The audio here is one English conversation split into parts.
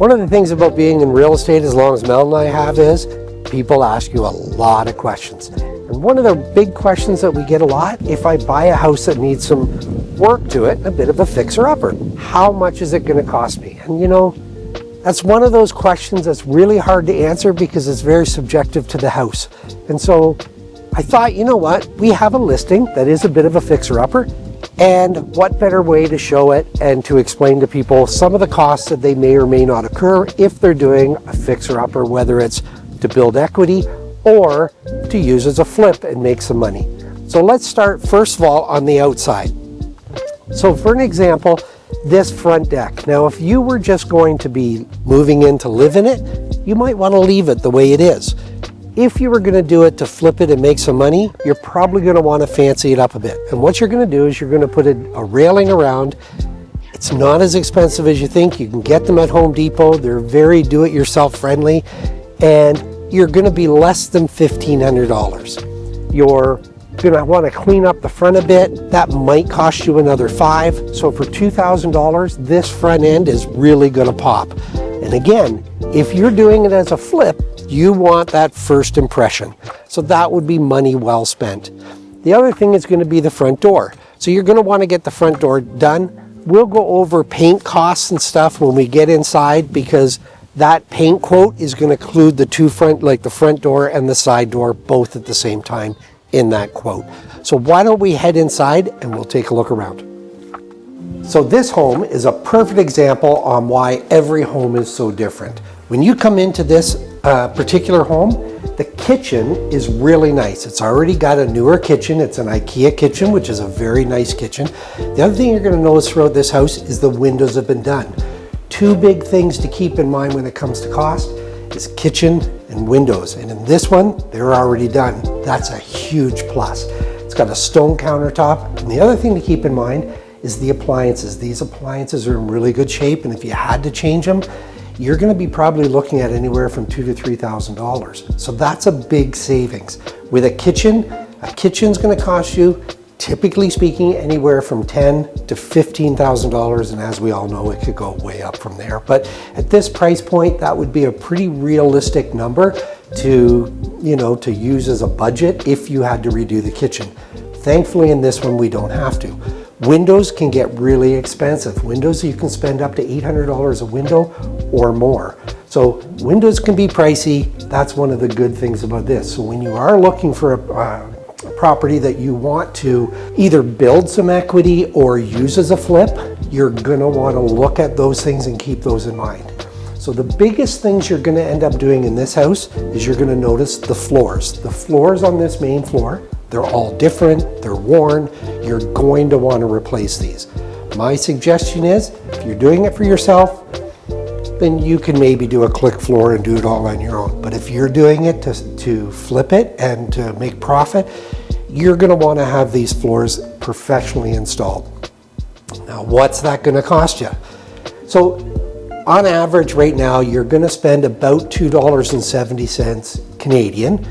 One of the things about being in real estate, as long as Mel and I have, is people ask you a lot of questions. And one of the big questions that we get a lot, if I buy a house that needs some work to it, a bit of a fixer-upper, how much is it going to cost me? And you know, that's one of those questions that's really hard to answer because it's very subjective to the house. And so I thought, you know what, we have a listing that is a bit of a fixer-upper, and what better way to show it and to explain to people some of the costs that they may or may not occur if they're doing a fixer-upper, whether it's to build equity or to use as a flip and make some money. So let's start first of all on the outside. So for an example, this front deck. Now if you were just going to be moving in to live in it, you might want to leave it the way it is. If you were going to do it to flip it and make some money, you're probably going to want to fancy it up a bit. And what you're going to do is you're going to put a railing around. It's not as expensive as you think. You can get them at Home Depot. They're very do-it-yourself friendly, and you're going to be less than $1,500. You're going to want to clean up the front a bit. That might cost you another $5,000. So for $2,000, this front end is really going to pop. And again, if you're doing it as a flip, you want that first impression. So that would be money well spent. The other thing is going to be the front door. So you're going to want to get the front door done. We'll go over paint costs and stuff when we get inside, because that paint quote is going to include the two front, like the front door and the side door, both at the same time in that quote. So why don't we head inside and we'll take a look around. So this home is a perfect example on why every home is so different. When you come into this particular home, the kitchen is really nice. It's already got a newer kitchen. It's an IKEA kitchen, which is a very nice kitchen. The other thing you're going to notice throughout this house is the windows have been done. Two big things to keep in mind when it comes to cost is kitchen and windows. And in this one, they're already done. That's a huge plus. It's got a stone countertop. And the other thing to keep in mind is the appliances. These appliances are in really good shape, and if you had to change them, you're going to be probably looking at anywhere from $2,000 to $3,000. So that's a big savings. With a kitchen's going to cost you, typically speaking, anywhere from $10,000 to $15,000, and as we all know, it could go way up from there. But at this price point, that would be a pretty realistic number to, you know, to use as a budget if you had to redo the kitchen. Thankfully, in this one, we don't have to. Windows can get really expensive. Windows, you can spend up to $800 a window or more. So windows can be pricey. That's one of the good things about this. So when you are looking for a property that you want to either build some equity or use as a flip, you're gonna wanna look at those things and keep those in mind. So the biggest things you're gonna end up doing in this house is you're gonna notice the floors. The floors on this main floor, they're all different, they're worn. You're going to want to replace these. My suggestion is, if you're doing it for yourself, then you can maybe do a click floor and do it all on your own. But if you're doing it to flip it and to make profit, you're going to want to have these floors professionally installed. Now, what's that going to cost you? So on average right now, you're going to spend about $2.70 Canadian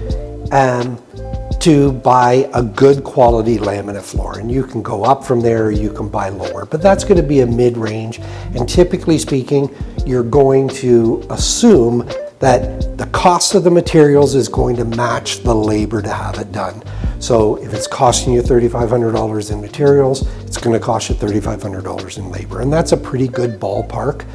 to buy a good quality laminate floor. And you can go up from there or you can buy lower, but that's going to be a mid-range. And typically speaking, you're going to assume that the cost of the materials is going to match the labor to have it done. So if it's costing you $3,500 in materials, it's going to cost you $3,500 in labor. And that's a pretty good ballpark.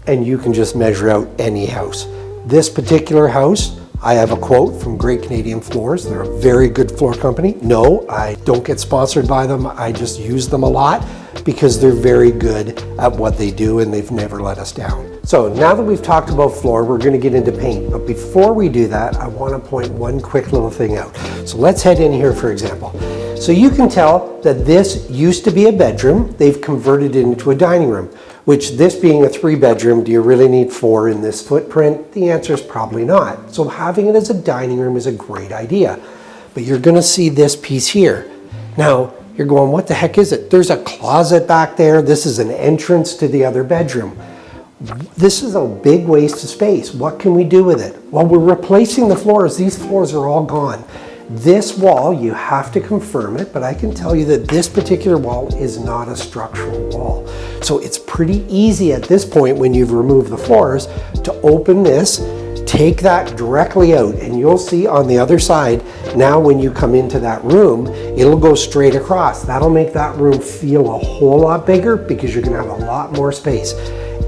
And you can just measure out any house. This particular house, I have a quote from Great Canadian Floors. They're a very good floor company. No, I don't get sponsored by them. I just use them a lot because they're very good at what they do and they've never let us down. So now that we've talked about floor, we're going to get into paint. But before we do that, I want to point one quick little thing out. So let's head in here, for example. So you can tell that this used to be a bedroom. They've converted it into a dining room, which, this being a 3-bedroom, do you really need 4 in this footprint? The answer is probably not. So having it as a dining room is a great idea. But you're going to see this piece here. Now, you're going, what the heck is it? There's a closet back there. This is an entrance to the other bedroom. This is a big waste of space. What can we do with it? Well, we're replacing the floors. These floors are all gone. This wall, you have to confirm it, but I can tell you that this particular wall is not a structural wall. So it's pretty easy at this point when you've removed the floors to open this, take that directly out, and you'll see on the other side, now when you come into that room, it'll go straight across. That'll make that room feel a whole lot bigger because you're gonna have a lot more space.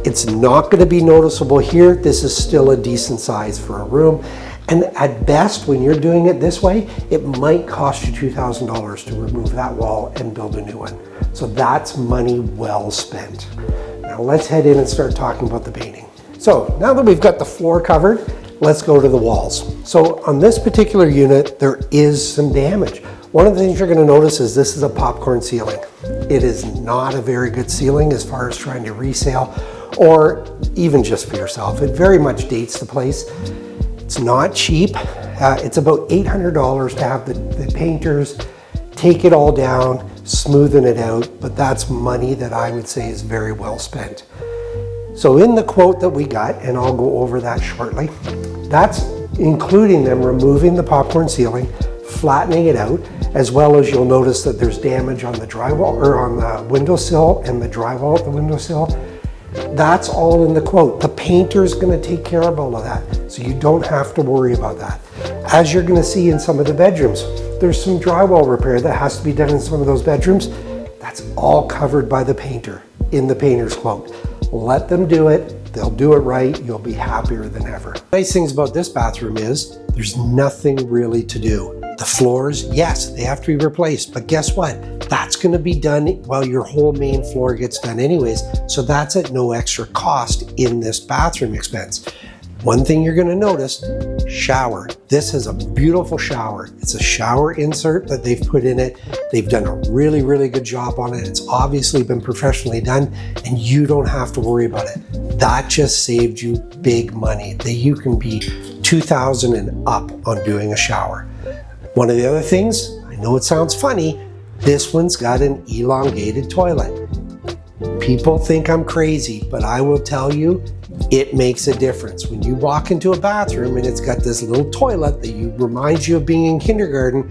It's not gonna be noticeable here. This is still a decent size for a room. And at best, when you're doing it this way, it might cost you $2,000 to remove that wall and build a new one. So that's money well spent. Now let's head in and start talking about the painting. So now that we've got the floor covered, let's go to the walls. So on this particular unit, there is some damage. One of the things you're gonna notice is this is a popcorn ceiling. It is not a very good ceiling as far as trying to resale or even just for yourself. It very much dates the place. It's not cheap. It's about $800 to have the painters take it all down, smoothen it out, but that's money that I would say is very well spent. So in the quote that we got, and I'll go over that shortly, that's including them removing the popcorn ceiling, flattening it out, as well as you'll notice that there's damage on the drywall or on the windowsill and the drywall at the windowsill. That's all in the quote. The painter's gonna take care of all of that, so you don't have to worry about that. As you're gonna see in some of the bedrooms, there's some drywall repair that has to be done in some of those bedrooms. That's all covered by the painter in the painter's quote. Let them do it. They'll do it right. You'll be happier than ever. Nice things about this bathroom is there's nothing really to do. The floors, yes, they have to be replaced, but guess what? That's gonna be done while your whole main floor gets done anyways, so that's at no extra cost in this bathroom expense. One thing you're gonna notice, shower. This is a beautiful shower. It's a shower insert that they've put in it. They've done a really, really good job on it. It's obviously been professionally done and you don't have to worry about it. That just saved you big money. You can be $2,000 and up on doing a shower. One of the other things, I know it sounds funny, this one's got an elongated toilet. People think I'm crazy, but I will tell you, it makes a difference. When you walk into a bathroom and it's got this little toilet that reminds you of being in kindergarten,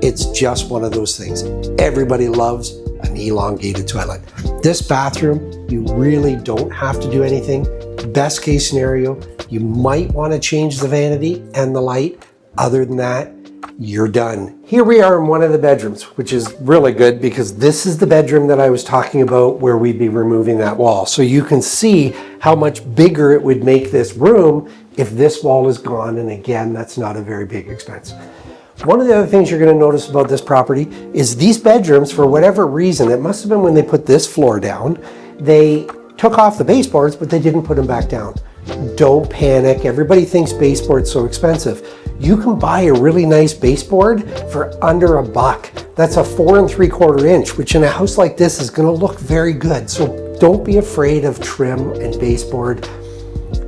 it's just one of those things. Everybody loves an elongated toilet. This bathroom, you really don't have to do anything. Best case scenario, you might want to change the vanity and the light. Other than that, you're done. Here we are in one of the bedrooms, which is really good because this is the bedroom that I was talking about where we'd be removing that wall. So you can see how much bigger it would make this room if this wall is gone. And again, that's not a very big expense. One of the other things you're going to notice about this property is these bedrooms, for whatever reason, it must have been when they put this floor down, they took off the baseboards, but they didn't put them back down. Don't panic. Everybody thinks baseboard's so expensive. You can buy a really nice baseboard for under $1. That's a 4 3/4 inch, which in a house like this is going to look very good. So don't be afraid of trim and baseboard.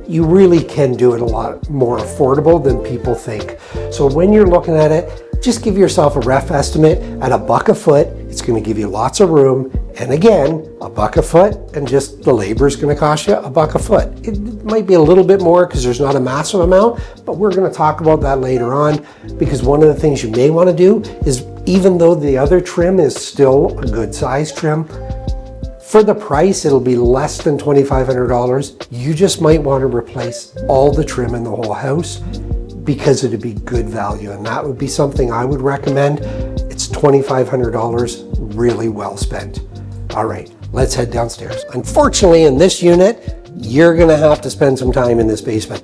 You really can do it a lot more affordable than people think. So when you're looking at it, just give yourself a rough estimate at $1 a foot. It's going to give you lots of room. And again, $1 a foot, and just the labor is going to cost you $1 a foot. It might be a little bit more because there's not a massive amount, but we're going to talk about that later on, because one of the things you may want to do is, even though the other trim is still a good size trim, for the price, it'll be less than $2,500. You just might want to replace all the trim in the whole house because it'd be good value. And that would be something I would recommend. It's $2,500, really well spent. All right, let's head downstairs. Unfortunately, in this unit, you're gonna have to spend some time in this basement.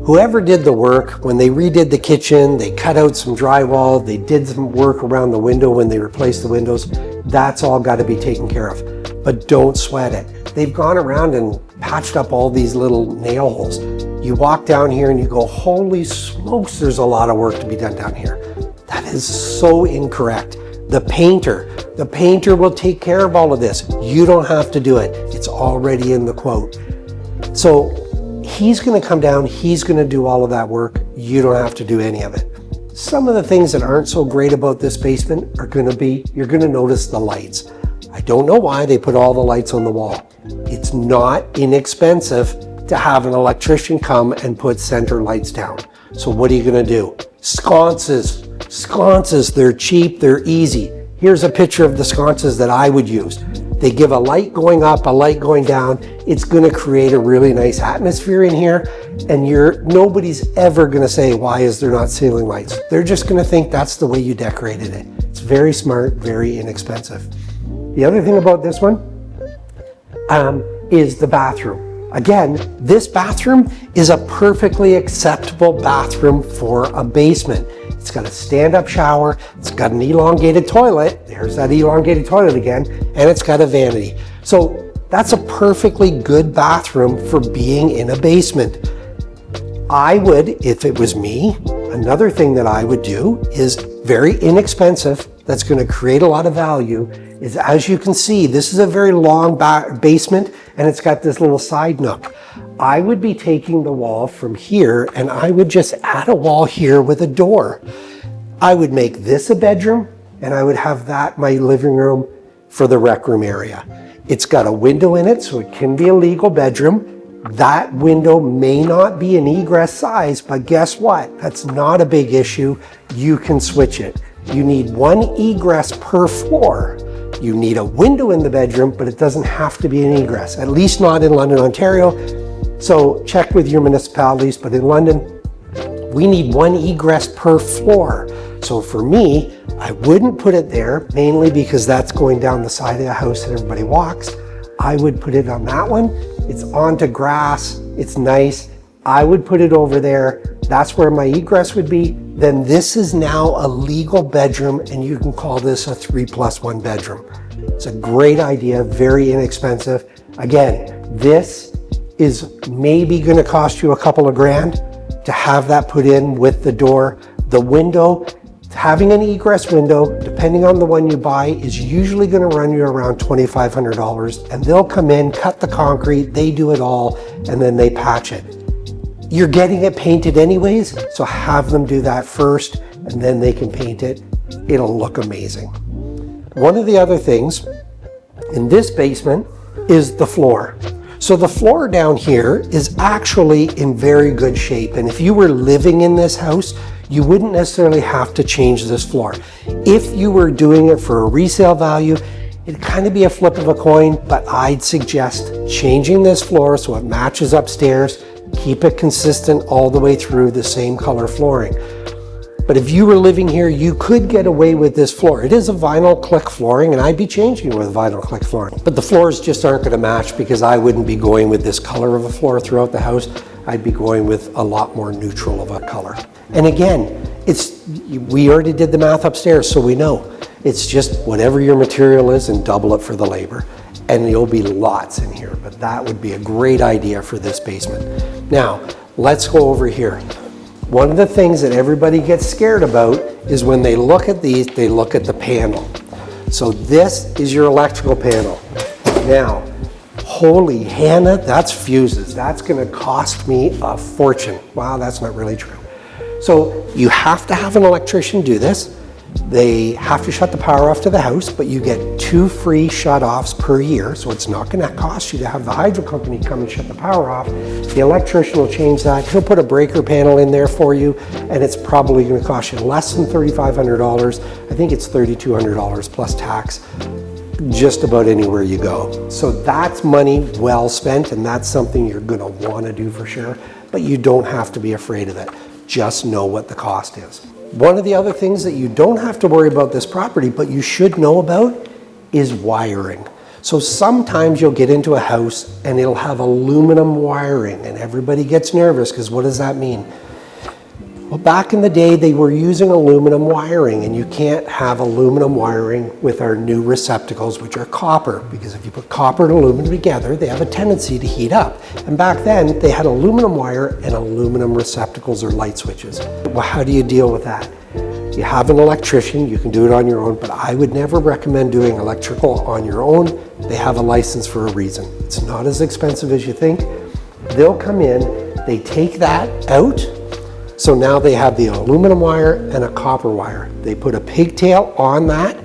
Whoever did the work, when they redid the kitchen, they cut out some drywall, they did some work around the window when they replaced the windows, that's all gotta be taken care of. But don't sweat it. They've gone around and patched up all these little nail holes. You walk down here and you go, holy smokes, there's a lot of work to be done down here. That is so incorrect. The painter will take care of all of this. You don't have to do it. It's already in the quote. So he's gonna come down, he's gonna do all of that work. You don't have to do any of it. Some of the things that aren't so great about this basement are gonna be, you're gonna notice the lights. I don't know why they put all the lights on the wall. It's not inexpensive to have an electrician come and put center lights down. So what are you gonna do? Sconces. Sconces, they're cheap, they're easy. Here's a picture of the sconces that I would use. They give a light going up, a light going down. It's gonna create a really nice atmosphere in here, and nobody's ever gonna say, why is there not ceiling lights? They're just gonna think that's the way you decorated it. It's very smart, very inexpensive. The other thing about this one is the bathroom. Again, this bathroom is a perfectly acceptable bathroom for a basement. It's got a stand-up shower, it's got an elongated toilet, there's that elongated toilet again, and it's got a vanity. So that's a perfectly good bathroom for being in a basement. I would, if it was me, another thing that I would do is very inexpensive, that's going to create a lot of value, is as you can see, this is a very long basement and it's got this little side nook. I would be taking the wall from here and I would just add a wall here with a door. I would make this a bedroom and I would have that my living room for the rec room area. It's got a window in it, so it can be a legal bedroom. That window may not be an egress size, but guess what? That's not a big issue. You can switch it. You need one egress per floor. You need a window in the bedroom, but it doesn't have to be an egress, at least not in London, Ontario. So check with your municipalities, but in London, we need one egress per floor. So for me, I wouldn't put it there, mainly because that's going down the side of the house that everybody walks. I would put it on that one. It's onto grass, it's nice. I would put it over there. That's where my egress would be. Then this is now a legal bedroom and you can call this a 3+1 bedroom. It's a great idea, very inexpensive. Again, this is maybe gonna cost you a couple of grand to have that put in with the door. The window, having an egress window, depending on the one you buy, is usually gonna run you around $2,500, and they'll come in, cut the concrete, they do it all, and then they patch it. You're getting it painted anyways, so have them do that first, and then they can paint it. It'll look amazing. One of the other things in this basement is the floor. So the floor down here is actually in very good shape, and if you were living in this house, you wouldn't necessarily have to change this floor. If you were doing it for a resale value, it'd kind of be a flip of a coin, but I'd suggest changing this floor so it matches upstairs, keep it consistent all the way through, the same color flooring. But if you were living here, you could get away with this floor. It is a vinyl click flooring, and I'd be changing it with vinyl click flooring. But the floors just aren't gonna match because I wouldn't be going with this color of a floor throughout the house. I'd be going with a lot more neutral of a color. And again, we already did the math upstairs, so we know. It's just whatever your material is and double it for the labor. And there'll be lots in here, but that would be a great idea for this basement. Now, let's go over here. One of the things that everybody gets scared about is when they look at these, they look at the panel. So this is your electrical panel. Now, holy Hannah, that's fuses. That's gonna cost me a fortune. Wow, that's not really true. So you have to have an electrician do this. They have to shut the power off to the house, but you get 2 free shut-offs per year, so it's not gonna cost you to have the hydro company come and shut the power off. The electrician will change that. He'll put a breaker panel in there for you, and it's probably gonna cost you less than $3,500. I think it's $3,200 plus tax, just about anywhere you go. So that's money well spent, and that's something you're gonna wanna do for sure, but you don't have to be afraid of it. Just know what the cost is. One of the other things that you don't have to worry about this property, but you should know about, is wiring. So sometimes you'll get into a house and it'll have aluminum wiring, and everybody gets nervous because what does that mean? Well, back in the day, they were using aluminum wiring, and you can't have aluminum wiring with our new receptacles, which are copper, because if you put copper and aluminum together, they have a tendency to heat up. And back then, they had aluminum wire and aluminum receptacles or light switches. Well, how do you deal with that? You have an electrician, you can do it on your own, but I would never recommend doing electrical on your own. They have a license for a reason. It's not as expensive as you think. They'll come in, they take that out. So now they have the aluminum wire and a copper wire. They put a pigtail on that,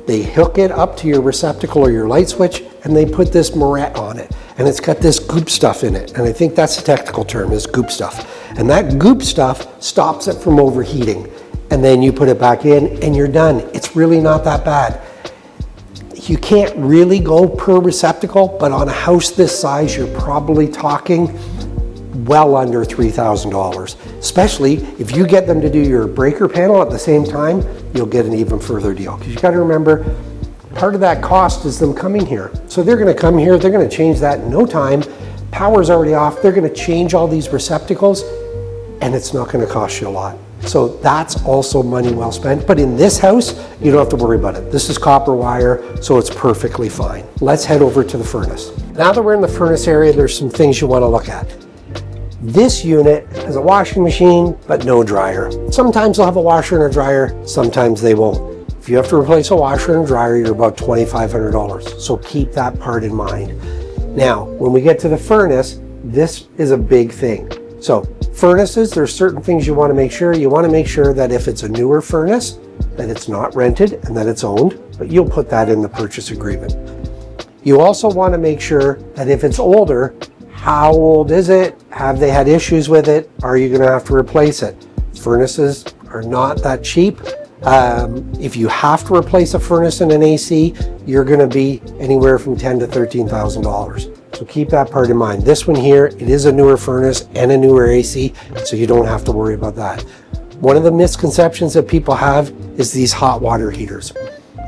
they hook it up to your receptacle or your light switch, and they put this moret on it. And it's got this goop stuff in it. And I think that's the technical term, is goop stuff. And that goop stuff stops it from overheating. And then you put it back in and you're done. It's really not that bad. You can't really go per receptacle, but on a house this size, you're probably talking well under $3,000. Especially if you get them to do your breaker panel at the same time, you'll get an even further deal. Because you got to remember, part of that cost is them coming here. So they're going to come here, they're going to change that in no time. Power's already off, they're going to change all these receptacles, and it's not going to cost you a lot. So that's also money well spent. But in this house, you don't have to worry about it. This is copper wire, so it's perfectly fine. Let's head over to the furnace. Now that we're in the furnace area, there's some things you want to look at. This unit has a washing machine, but no dryer. Sometimes they'll have a washer and a dryer, sometimes they won't. If you have to replace a washer and dryer, you're about $2,500. So keep that part in mind. Now, when we get to the furnace, this is a big thing. So furnaces, there's certain things you want to make sure. You want to make sure that if it's a newer furnace, that it's not rented and that it's owned, but you'll put that in the purchase agreement. You also want to make sure that if it's older, how old is it? Have they had issues with it? Are you going to have to replace it? Furnaces are not that cheap. If you have to replace a furnace and an AC, you're going to be anywhere from $10,000 to $13,000. So keep that part in mind. This one here, it is a newer furnace and a newer AC, so you don't have to worry about that. One of the misconceptions that people have is these hot water heaters.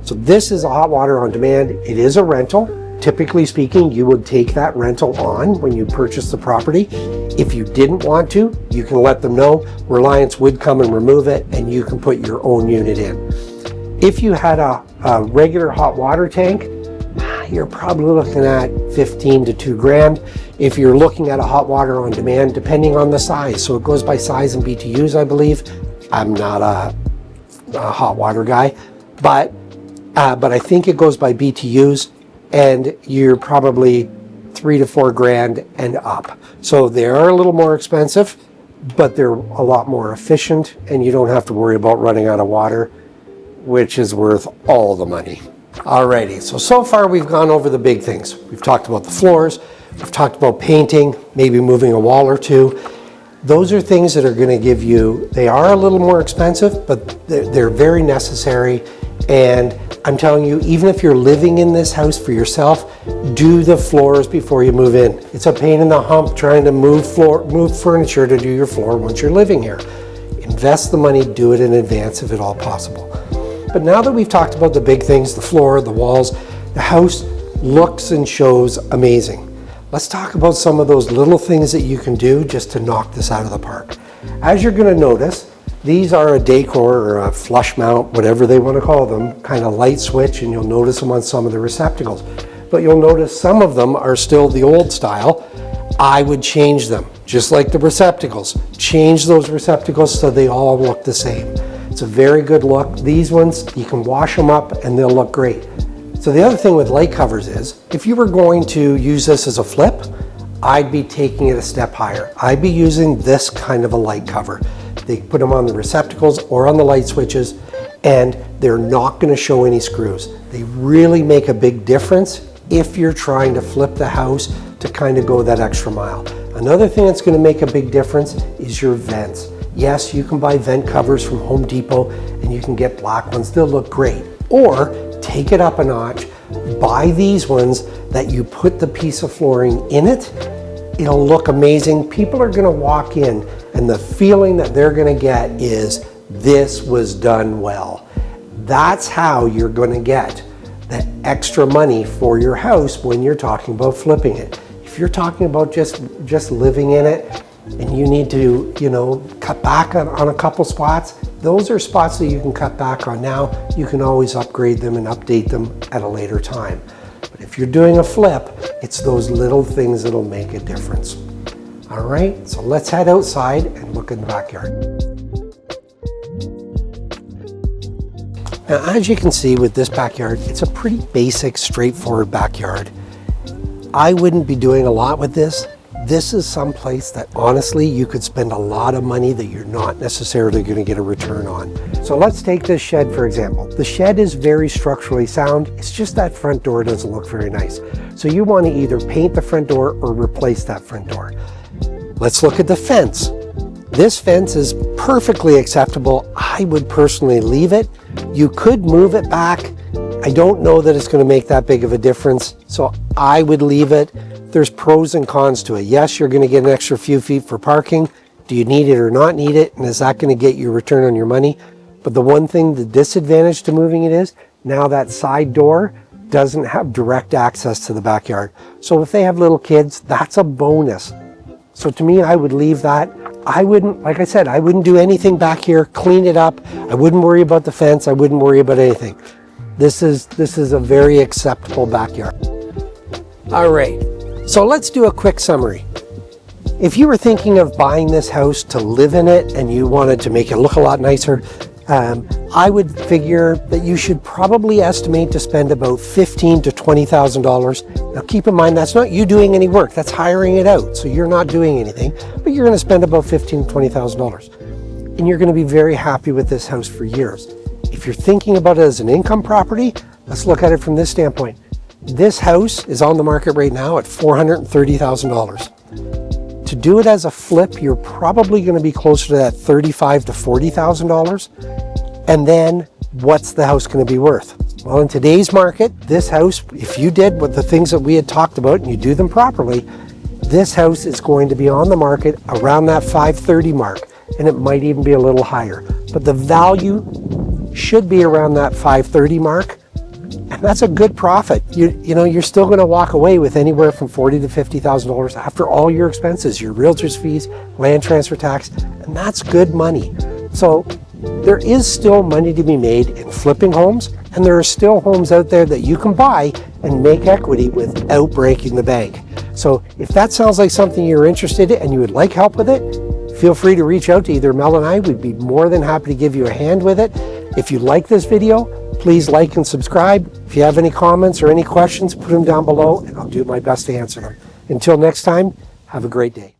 So this is a hot water on demand. It is a rental. Typically speaking, you would take that rental on when you purchase the property. If you didn't want to, you can let them know. Reliance would come and remove it, and you can put your own unit in. If you had a regular hot water tank, you're probably looking at 15 to 2 grand. If you're looking at a hot water on demand, depending on the size. So it goes by size and BTUs, I believe. I'm not a hot water guy, but I think it goes by BTUs, and you're probably 3 to 4 grand and up. So they are a little more expensive, but they're a lot more efficient, and you don't have to worry about running out of water, which is worth all the money. Alrighty, so far we've gone over the big things. We've talked about the floors, we've talked about painting, maybe moving a wall or two. Those are things that are going to give you, they are a little more expensive, but they're very necessary. And I'm telling you, even if you're living in this house for yourself, do the floors before you move in. It's a pain in the hump trying to move furniture to do your floor once you're living here. Invest the money, do it in advance if at all possible. But now that we've talked about the big things, the floor, the walls, the house looks and shows amazing. Let's talk about some of those little things that you can do just to knock this out of the park. As you're going to notice, these are a decor or a flush mount, whatever they want to call them, kind of light switch, and you'll notice them on some of the receptacles. But you'll notice some of them are still the old style. I would change them, just like the receptacles. Change those receptacles so they all look the same. It's a very good look. These ones, you can wash them up and they'll look great. So the other thing with light covers is, if you were going to use this as a flip, I'd be taking it a step higher. I'd be using this kind of a light cover. They put them on the receptacles or on the light switches, and they're not going to show any screws. They really make a big difference if you're trying to flip the house to kind of go that extra mile. Another thing that's going to make a big difference is your vents. Yes, you can buy vent covers from Home Depot and you can get black ones. They'll look great. Or take it up a notch, buy these ones that you put the piece of flooring in it. It'll look amazing. People are going to walk in and the feeling that they're going to get is, this was done well. That's how you're going to get the extra money for your house when you're talking about flipping it. If you're talking about just living in it and you need to, cut back on a couple spots, those are spots that you can cut back on now. You can always upgrade them and update them at a later time. But if you're doing a flip, it's those little things that'll make a difference. All right, so let's head outside and look in the backyard. Now, as you can see with this backyard, it's a pretty basic, straightforward backyard. I wouldn't be doing a lot with this. This is some place that honestly you could spend a lot of money that you're not necessarily going to get a return on. So let's take this shed for example. The shed is very structurally sound. It's just that front door doesn't look very nice. So you want to either paint the front door or replace that front door. Let's look at the fence. This fence is perfectly acceptable. I would personally leave it. You could move it back. I don't know that it's going to make that big of a difference, so I would leave it. There's pros and cons to it. Yes, you're going to get an extra few feet for parking. Do you need it or not need it? And is that going to get you a return on your money? But the one thing, the disadvantage to moving it is, now that side door doesn't have direct access to the backyard. So if they have little kids, that's a bonus. So to me, I would leave that. I wouldn't, like I said, I wouldn't do anything back here, clean it up. I wouldn't worry about the fence. I wouldn't worry about anything. This is a very acceptable backyard. All right, so let's do a quick summary. If you were thinking of buying this house to live in it and you wanted to make it look a lot nicer, I would figure that you should probably estimate to spend about $15,000 to $20,000. Now keep in mind, that's not you doing any work, that's hiring it out. So you're not doing anything, but you're gonna spend about $15,000 to $20,000. And you're gonna be very happy with this house for years. If you're thinking about it as an income property, let's look at it from this standpoint. This house is on the market right now at $430,000. To do it as a flip, you're probably going to be closer to that $35,000 to $40,000. And then what's the house going to be worth? Well, in today's market, this house, if you did what the things that we had talked about and you do them properly, this house is going to be on the market around that $530,000 mark, and it might even be a little higher. But the value should be around that $530,000 mark. And that's a good profit. You know, you're still going to walk away with anywhere from $40,000 to $50,000 after all your expenses, your realtor's fees, land transfer tax, and that's good money. So there is still money to be made in flipping homes, and there are still homes out there that you can buy and make equity without breaking the bank. So if that sounds like something you're interested in and you would like help with it, feel free to reach out to either Mel and I. We'd be more than happy to give you a hand with it. If you like this video, please like and subscribe. If you have any comments or any questions, put them down below and I'll do my best to answer them. Until next time, have a great day.